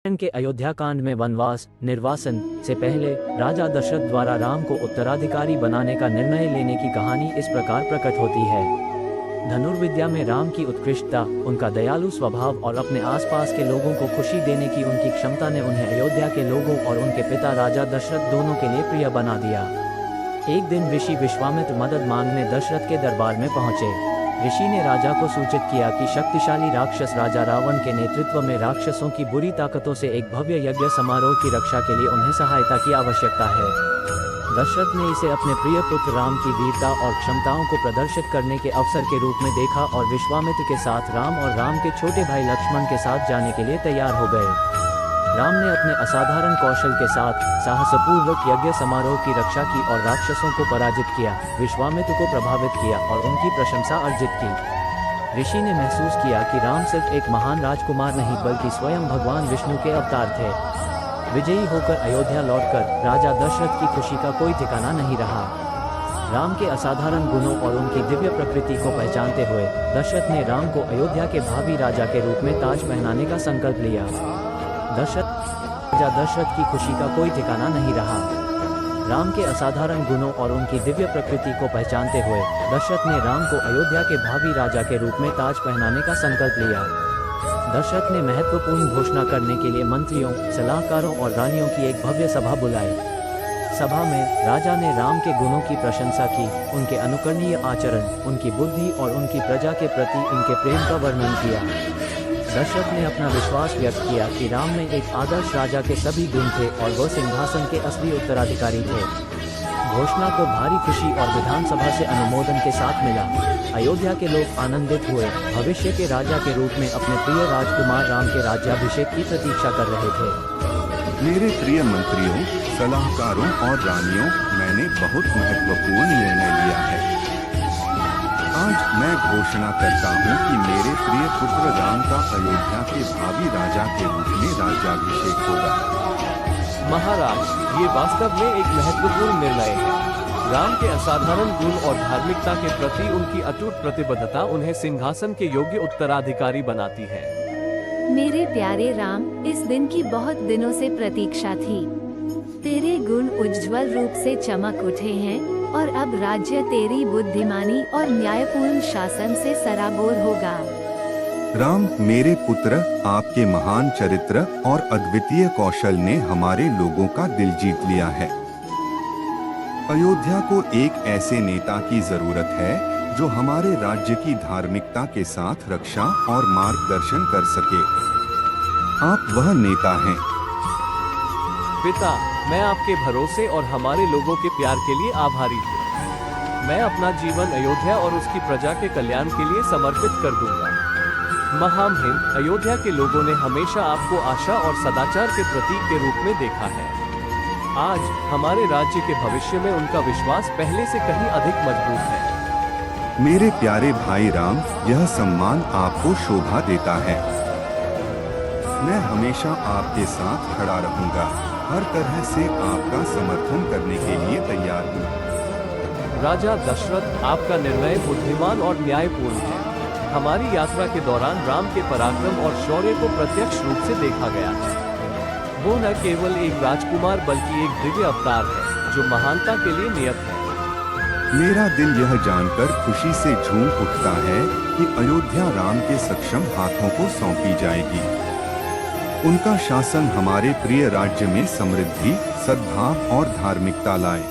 के अयोध्या कांड में वनवास निर्वासन से पहले राजा दशरथ द्वारा राम को उत्तराधिकारी बनाने का निर्णय लेने की कहानी इस प्रकार प्रकट होती है। धनुर्विद्या में राम की उत्कृष्टता, उनका दयालु स्वभाव और अपने आसपास के लोगों को खुशी देने की उनकी क्षमता ने उन्हें अयोध्या के लोगों और उनके पिता राजा दशरथ दोनों के लिए प्रिय बना दिया। एक दिन ऋषि विश्वामित्र मदद मांगने दशरथ के दरबार में पहुंचे। ऋषि ने राजा को सूचित किया कि शक्तिशाली राक्षस राजा रावण के नेतृत्व में राक्षसों की बुरी ताकतों से एक भव्य यज्ञ समारोह की रक्षा के लिए उन्हें सहायता की आवश्यकता है। दशरथ ने इसे अपने प्रिय पुत्र राम की वीरता और क्षमताओं को प्रदर्शित करने के अवसर के रूप में देखा और विश्वामित्र के साथ राम और राम के छोटे भाई लक्ष्मण के साथ जाने के लिए तैयार हो गए। राम ने अपने असाधारण कौशल के साथ साहसपूर्वक यज्ञ समारोह की रक्षा की और राक्षसों को पराजित किया, विश्वामित्र को प्रभावित किया और उनकी प्रशंसा अर्जित की। ऋषि ने महसूस किया कि राम सिर्फ एक महान राजकुमार नहीं बल्कि स्वयं भगवान विष्णु के अवतार थे। विजयी होकर अयोध्या लौटकर राजा दशरथ की खुशी का कोई ठिकाना नहीं रहा। राम के असाधारण गुणों और उनकी दिव्य प्रकृति को पहचानते हुए दशरथ ने राम को अयोध्या के भावी राजा के रूप में ताज पहनाने का संकल्प लिया। राजा दशरथ की खुशी का कोई ठिकाना नहीं रहा। राम के असाधारण गुणों और उनकी दिव्य प्रकृति को पहचानते हुए दशरथ ने राम को अयोध्या के भावी राजा के रूप में ताज पहनाने का संकल्प लिया। दशरथ ने महत्वपूर्ण घोषणा करने के लिए मंत्रियों, सलाहकारों और रानियों की एक भव्य सभा बुलाई। सभा में राजा ने राम के गुणों की प्रशंसा की, उनके अनुकरणीय आचरण, उनकी बुद्धि और उनकी प्रजा के प्रति उनके प्रेम का वर्णन किया। दशरथ ने अपना विश्वास व्यक्त किया कि राम में एक आदर्श राजा के सभी गुण थे और वह सिंहासन के असली उत्तराधिकारी थे। घोषणा को भारी खुशी और विधानसभा से अनुमोदन के साथ मिला। अयोध्या के लोग आनंदित हुए, भविष्य के राजा के रूप में अपने प्रिय राजकुमार राम के राज्याभिषेक की प्रतीक्षा कर रहे थे। मेरे प्रिय मंत्रियों, सलाहकारों और रानियों, मैंने बहुत महत्वपूर्ण निर्णय लिया है। आज मैं घोषणा करता हूँ कि मेरे प्रिय पुत्र राम का अयोध्या के भावी राजा के रूप में राज्याभिषेक होगा। महाराज, ये वास्तव में एक महत्वपूर्ण निर्णय है। राम के असाधारण गुण और धार्मिकता के प्रति उनकी अटूट प्रतिबद्धता उन्हें सिंहासन के योग्य उत्तराधिकारी बनाती है। मेरे प्यारे राम, इस दिन की बहुत दिनों से प्रतीक्षा थी। तेरे गुण उज्ज्वल रूप से चमक उठे हैं और अब राज्य तेरी बुद्धिमानी और न्यायपूर्ण शासन से सराबोर होगा। राम मेरे पुत्र, आपके महान चरित्र और अद्वितीय कौशल ने हमारे लोगों का दिल जीत लिया है। अयोध्या को एक ऐसे नेता की जरूरत है जो हमारे राज्य की धार्मिकता के साथ रक्षा और मार्गदर्शन कर सके। आप वह नेता हैं। पिता, मैं आपके भरोसे और हमारे लोगों के प्यार के लिए आभारी हूँ। मैं अपना जीवन अयोध्या और उसकी प्रजा के कल्याण के लिए समर्पित कर दूंगा। महामहिम, अयोध्या के लोगों ने हमेशा आपको आशा और सदाचार के प्रतीक के रूप में देखा है। आज हमारे राज्य के भविष्य में उनका विश्वास पहले से कहीं अधिक मजबूत है। मेरे प्यारे भाई राम, यह सम्मान आपको शोभा देता है। मैं हमेशा आपके साथ खड़ा रहूंगा, हर तरह से आपका समर्थन करने के लिए तैयार हूँ। राजा दशरथ, आपका निर्णय बुद्धिमान और न्यायपूर्ण है। हमारी यात्रा के दौरान राम के पराक्रम और शौर्य को प्रत्यक्ष रूप से देखा गया है। वो न केवल एक राजकुमार बल्कि एक दिव्य अवतार है जो महानता के लिए नियत है। मेरा दिल यह जानकर खुशी से झूम उठता है कि अयोध्या राम के सक्षम हाथों को सौंपी जाएगी। उनका शासन हमारे प्रिय राज्य में समृद्धि, सद्भाव और धार्मिकता लाए।